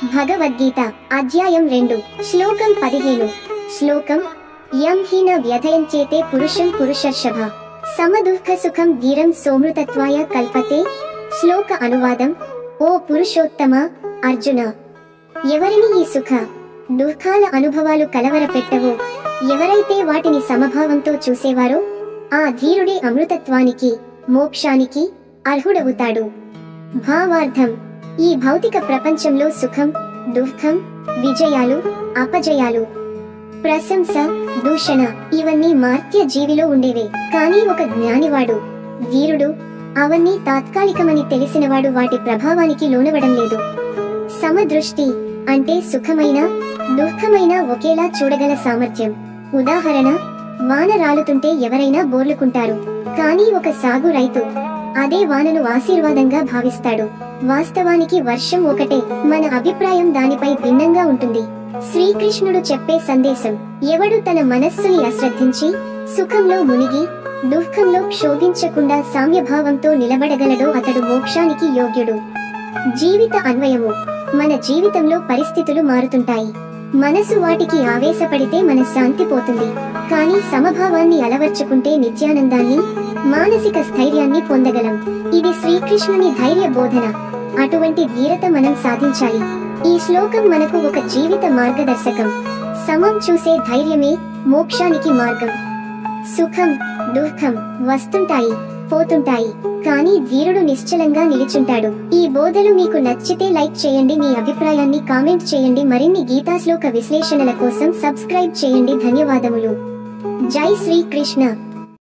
భగవద్గీత అధ్యాయం 2 శ్లోకం 15 శ్లోకం యం హీన వ్యథయంచేతే పురుషం పురుషర్షభ సమదుఃఖ సుఖం ధీరం సోమృతత్వాయ కల్పతే శ్లోక అనువాదం ఓ పురుషోత్తమ అర్జున, ఎవరిని ఈ సుఖ దుఃఖాల అనుభవాలు కలవరపెట్టవో, ఎవరైతే వాటిని సమభావంతో చూసేవారో ఆ ధీరుడే అమృతత్వానికి మోక్షానికి అర్హుడవుతాడు. భావార్థం, ఈ భౌతిక ప్రపంచంలో సుఖం దుఃఖం విజయాలు అపజయాలు ప్రశంస దూషణ ఇవన్నీ మార్త్య జీవిలో ఉండేవే. కానీ ఒక జ్ఞానివాడు ధీరుడు అవన్నీ తాత్కాలికమని తెలిసినవాడు వాటి ప్రభావానికి లోనవడం లేదు. సమదృష్టి అంటే సుఖమైన దుఃఖమైన ఒకేలా చూడగల సామర్థ్యం. ఉదాహరణ, వాన రాలుతుంటే ఎవరైనా బోర్లుకుంటారు, కానీ ఒక సాగు రైతు అదే వానను ఆశీర్వాదంగా భావిస్తాడు. వాస్తవానికి వర్షం ఒకటే, మన అభిప్రాయం దానిపై భిన్నంగా ఉంటుంది. శ్రీకృష్ణుడు చెప్పే సందేశం, ఎవడు తన మనస్సుని అశ్రద్ధించి సుఖంలో మునిగి దుఃఖంలో క్షోభించకుండా సామ్యభావంతో నిలబడగలడో అతడు మోక్షానికి యోగ్యుడు. జీవిత అన్వయము, మన జీవితంలో పరిస్థితులు మారుతుంటాయి. మనసు వాటికి ఆవేశపడితే మన శాంతి పోతుంది. కానీ సమభావాన్ని అలవర్చుకుంటే నిత్యానందాన్ని మానసిక స్థైర్యాన్ని పొందగలం. ఇది శ్రీకృష్ణుని ధైర్య బోధన. అటువంటి ధీరత మనం సాధించాలి. ఈ శ్లోకం మనకు ఒక జీవిత మార్గదర్శకం. సమం చూసే ధైర్యమే మోక్షానికి మార్గం. సుఖం దుఃఖం వస్తుంటాయి పోతుంటాయి, కానీ ధీరుడు నిశ్చలంగా నిలిచుంటాడు. ఈ బోధలు మీకు నచ్చితే లైక్ చేయండి, మీ అభిప్రాయాన్ని కామెంట్ చేయండి. మరిన్ని గీతా శ్లోక విశ్లేషణల కోసం సబ్స్క్రైబ్ చేయండి. ధన్యవాదములు. జై శ్రీకృష్ణ.